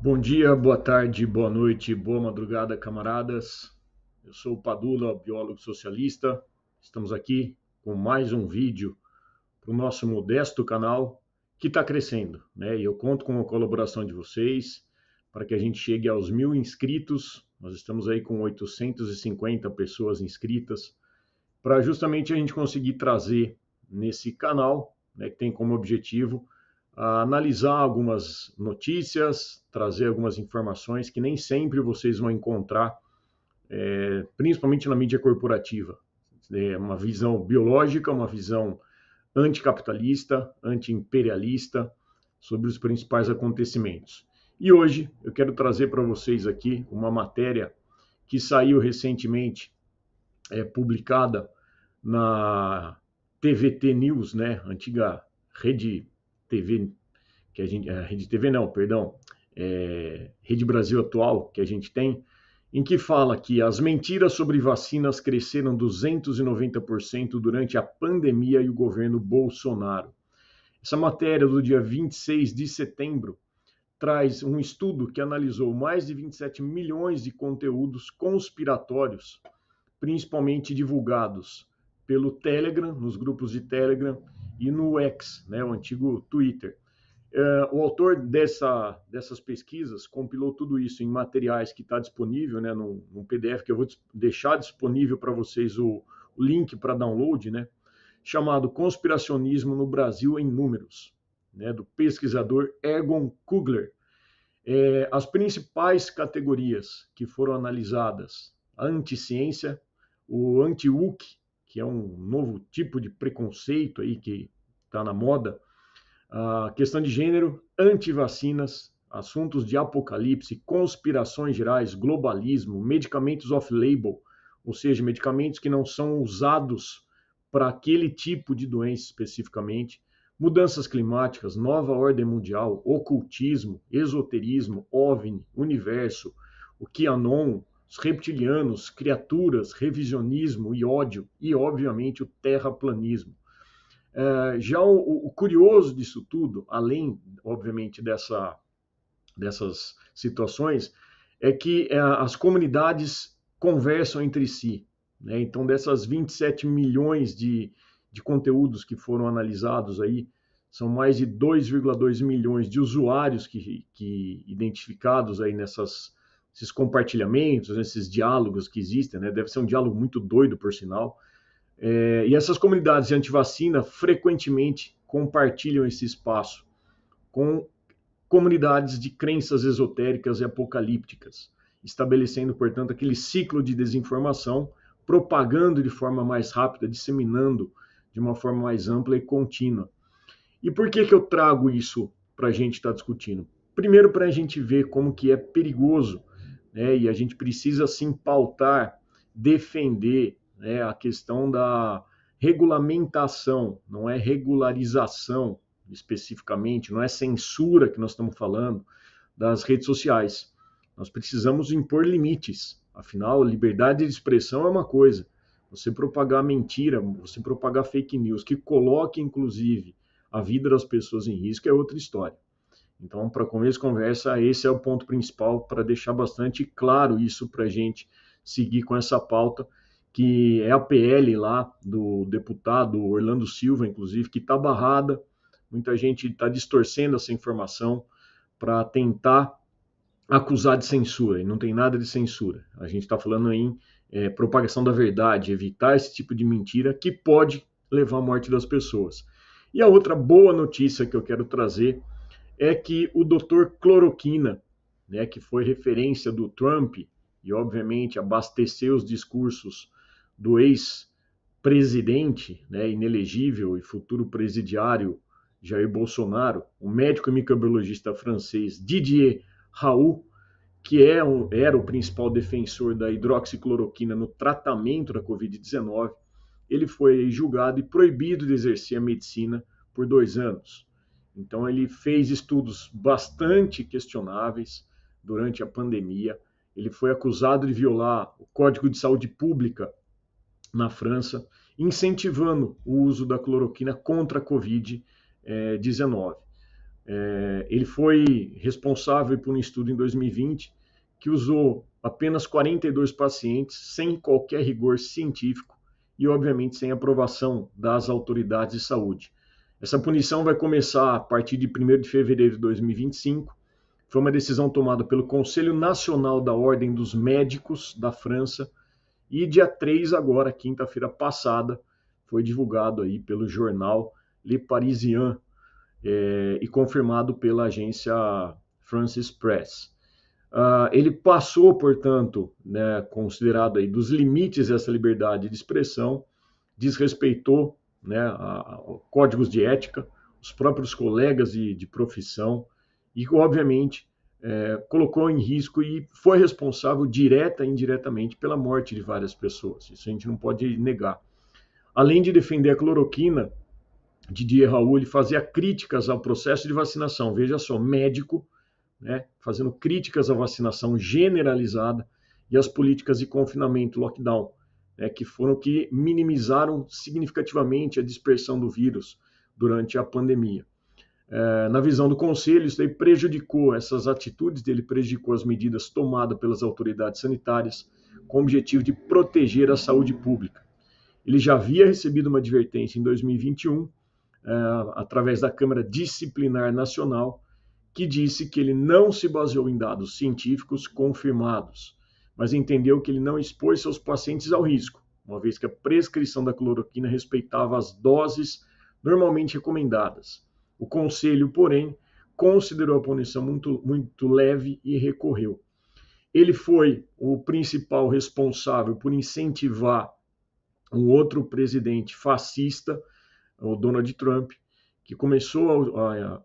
Bom dia, boa tarde, boa noite, boa madrugada, camaradas. Eu sou o Padula, biólogo socialista. Estamos aqui com mais um vídeo para o nosso modesto canal que está crescendo, né? E eu conto com a colaboração de vocês para que a gente chegue aos 1.000 inscritos. Nós estamos aí com 850 pessoas inscritas para justamente a gente conseguir trazer nesse canal, né, que tem como objetivo analisar algumas notícias, trazer algumas informações que nem sempre vocês vão encontrar, principalmente na mídia corporativa. É uma visão biológica, uma visão anticapitalista, anti-imperialista sobre os principais acontecimentos. E hoje eu quero trazer para vocês aqui uma matéria que saiu recentemente, publicada na TVT News, né, antiga Rede TV, que a gente, Rede TV não, perdão, Rede Brasil Atual, que a gente tem, em que fala que as mentiras sobre vacinas cresceram 290% durante a pandemia e o governo Bolsonaro. Essa matéria do dia 26 de setembro traz um estudo que analisou mais de 27 milhões de conteúdos conspiratórios, principalmente divulgados pelo Telegram, nos grupos de Telegram e no X, né, o antigo Twitter. O autor dessas pesquisas compilou tudo isso em materiais que está disponível, né, num PDF que eu vou deixar disponível para vocês o link para download, né, chamado Conspiracionismo no Brasil em Números, né, do pesquisador Egon Kugler. As principais categorias que foram analisadas: a anticiência, o anti-woke, que é um novo tipo de preconceito aí que está na moda, a questão de gênero, antivacinas, assuntos de apocalipse, conspirações gerais, globalismo, medicamentos off-label, ou seja, medicamentos que não são usados para aquele tipo de doença especificamente, mudanças climáticas, nova ordem mundial, ocultismo, esoterismo, OVNI, universo, o QAnon, os reptilianos, criaturas, revisionismo e ódio, e obviamente o terraplanismo. Já o curioso disso tudo, além, obviamente, dessas situações, é que as comunidades conversam entre si, né? Então, dessas 27 milhões de conteúdos que foram analisados aí, são mais de 2,2 milhões de usuários que identificados aí nesses compartilhamentos, nesses diálogos que existem, né? Deve ser um diálogo muito doido, por sinal. E essas comunidades de antivacina frequentemente compartilham esse espaço com comunidades de crenças esotéricas e apocalípticas, estabelecendo, portanto, aquele ciclo de desinformação, propagando de forma mais rápida, disseminando de uma forma mais ampla e contínua. E por que eu trago isso para a gente estar discutindo? Primeiro, para a gente ver como que é perigoso, né? E a gente precisa sim pautar, defender, né, a questão da regulamentação, não é regularização especificamente, não é censura que nós estamos falando das redes sociais. Nós precisamos impor limites. Afinal, liberdade de expressão é uma coisa. Você propagar mentira, você propagar fake news, que coloque, inclusive, a vida das pessoas em risco, é outra história. Então, para começo de conversa, esse é o ponto principal para deixar bastante claro isso para a gente seguir com essa pauta, que é a PL lá do deputado Orlando Silva, inclusive, que está barrada. Muita gente está distorcendo essa informação para tentar acusar de censura, e não tem nada de censura. A gente está falando em propagação da verdade, evitar esse tipo de mentira que pode levar à morte das pessoas. E a outra boa notícia que eu quero trazer é que o Dr. Cloroquina, né, que foi referência do Trump e, obviamente, abasteceu os discursos do ex-presidente, né, inelegível e futuro presidiário Jair Bolsonaro, o médico e microbiologista francês Didier Raoult, que era o principal defensor da hidroxicloroquina no tratamento da Covid-19, ele foi julgado e proibido de exercer a medicina por 2 anos. Então, ele fez estudos bastante questionáveis durante a pandemia. Ele foi acusado de violar o Código de Saúde Pública na França, incentivando o uso da cloroquina contra a Covid-19. Ele foi responsável por um estudo em 2020 que usou apenas 42 pacientes sem qualquer rigor científico e, obviamente, sem aprovação das autoridades de saúde. Essa punição vai começar a partir de 1º de fevereiro de 2025. Foi uma decisão tomada pelo Conselho Nacional da Ordem dos Médicos da França e dia 3 agora, quinta-feira passada, foi divulgado aí pelo jornal Le Parisien e confirmado pela agência France Press. Ele passou, portanto, né, considerado aí dos limites dessa liberdade de expressão, desrespeitou, né, códigos de ética, os próprios colegas de profissão e, obviamente, colocou em risco e foi responsável direta e indiretamente pela morte de várias pessoas. Isso a gente não pode negar. Além de defender a cloroquina, Didier Raoult ele fazia críticas ao processo de vacinação. Veja só, médico, né, fazendo críticas à vacinação generalizada e às políticas de confinamento, lockdown, né, que foram que minimizaram significativamente a dispersão do vírus durante a pandemia. Na visão do Conselho, isso aí prejudicou, essas atitudes dele prejudicou as medidas tomadas pelas autoridades sanitárias com o objetivo de proteger a saúde pública. Ele já havia recebido uma advertência em 2021, através da Câmara Disciplinar Nacional, que disse que ele não se baseou em dados científicos confirmados, mas entendeu que ele não expôs seus pacientes ao risco, uma vez que a prescrição da cloroquina respeitava as doses normalmente recomendadas. O Conselho, porém, considerou a punição muito leve e recorreu. Ele foi o principal responsável por incentivar um outro presidente fascista, o Donald Trump, que começou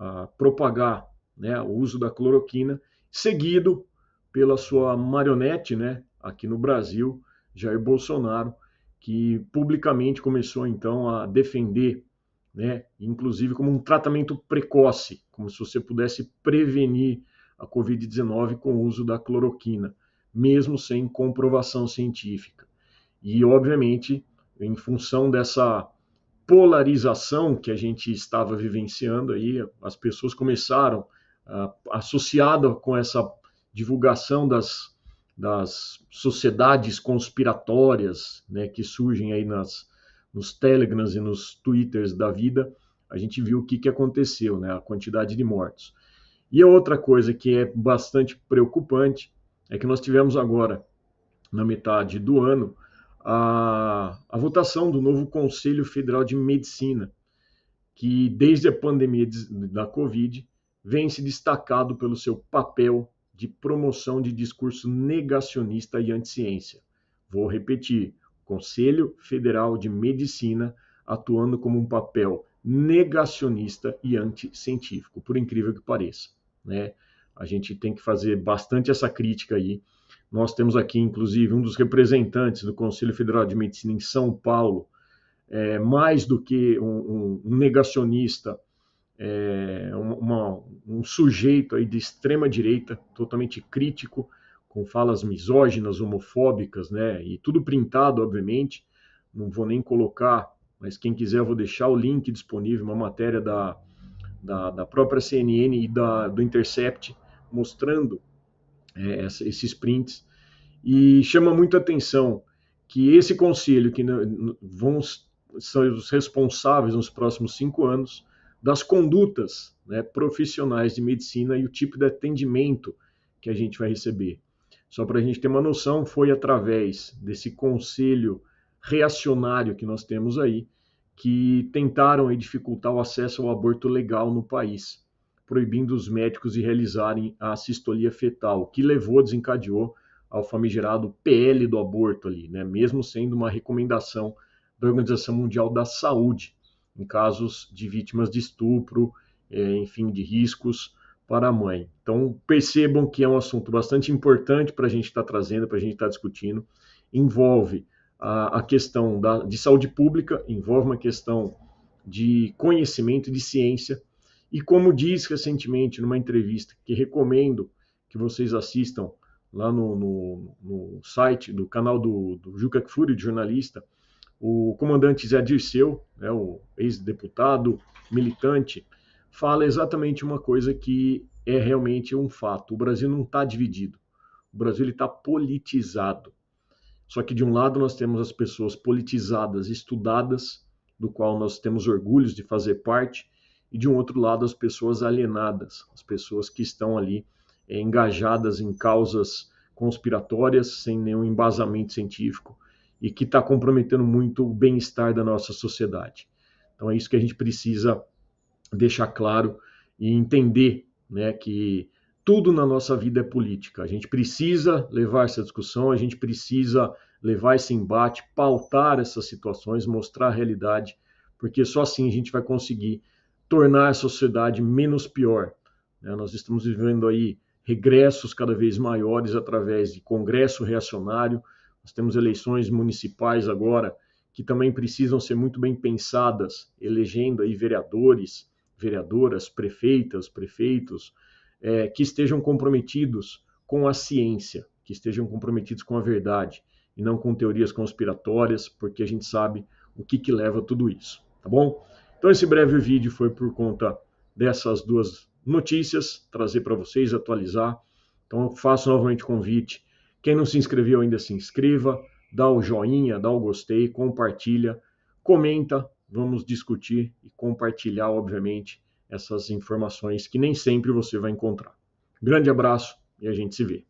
a propagar, né, o uso da cloroquina, seguido pela sua marionete, né, aqui no Brasil, Jair Bolsonaro, que publicamente começou então a defender, né, inclusive como um tratamento precoce, como se você pudesse prevenir a Covid-19 com o uso da cloroquina, mesmo sem comprovação científica. E, obviamente, em função dessa polarização que a gente estava vivenciando aí, as pessoas começaram, associado com essa divulgação das sociedades conspiratórias, né, que surgem aí nos Telegrams e nos Twitters da vida, a gente viu o que aconteceu, né, a quantidade de mortos. E a outra coisa que é bastante preocupante é que nós tivemos agora, na metade do ano, a votação do novo Conselho Federal de Medicina, que desde a pandemia da Covid vem se destacado pelo seu papel de promoção de discurso negacionista e anti-ciência. Vou repetir, Conselho Federal de Medicina atuando como um papel negacionista e anticientífico, por incrível que pareça, né? A gente tem que fazer bastante essa crítica aí. Nós temos aqui, inclusive, um dos representantes do Conselho Federal de Medicina em São Paulo, mais do que um negacionista, um sujeito aí de extrema direita, totalmente crítico, com falas misóginas, homofóbicas, né? E tudo printado, obviamente. Não vou nem colocar, mas quem quiser eu vou deixar o link disponível, uma matéria da própria CNN e do Intercept, mostrando esses prints. E chama muita atenção que esse conselho, que são os responsáveis nos próximos 5 anos, das condutas, né, profissionais de medicina e o tipo de atendimento que a gente vai receber. Só para a gente ter uma noção, foi através desse conselho reacionário que nós temos aí, que tentaram dificultar o acesso ao aborto legal no país, proibindo os médicos de realizarem a assistolia fetal, o que desencadeou ao famigerado PL do aborto ali, né? Mesmo sendo uma recomendação da Organização Mundial da Saúde, em casos de vítimas de estupro, enfim, de riscos para a mãe. Então, percebam que é um assunto bastante importante para a gente estar trazendo, para a gente estar discutindo. Envolve a questão de saúde pública, envolve uma questão de conhecimento, de ciência, e como diz recentemente numa entrevista, que recomendo que vocês assistam lá no site do canal do Juca Kfouri, de jornalista, o comandante Zé Dirceu, né, o ex-deputado, militante, fala exatamente uma coisa que é realmente um fato. O Brasil não está dividido. O Brasil está politizado. Só que de um lado nós temos as pessoas politizadas, estudadas, do qual nós temos orgulhos de fazer parte, e de um outro lado as pessoas alienadas, as pessoas que estão ali engajadas em causas conspiratórias, sem nenhum embasamento científico, e que está comprometendo muito o bem-estar da nossa sociedade. Então é isso que a gente precisa deixar claro e entender, né, que tudo na nossa vida é política. A gente precisa levar essa discussão, a gente precisa levar esse embate, pautar essas situações, mostrar a realidade, porque só assim a gente vai conseguir tornar a sociedade menos pior. Né? Nós estamos vivendo aí regressos cada vez maiores através de congresso reacionário, nós temos eleições municipais agora que também precisam ser muito bem pensadas, elegendo aí vereadores, vereadoras, prefeitas, prefeitos, que estejam comprometidos com a ciência, que estejam comprometidos com a verdade, e não com teorias conspiratórias, porque a gente sabe o que leva a tudo isso, tá bom? Então esse breve vídeo foi por conta dessas duas notícias, trazer para vocês, atualizar. Então eu faço novamente o convite. Quem não se inscreveu ainda, se inscreva, dá o joinha, dá o gostei, compartilha, comenta, vamos discutir e compartilhar, obviamente, essas informações que nem sempre você vai encontrar. Grande abraço e a gente se vê.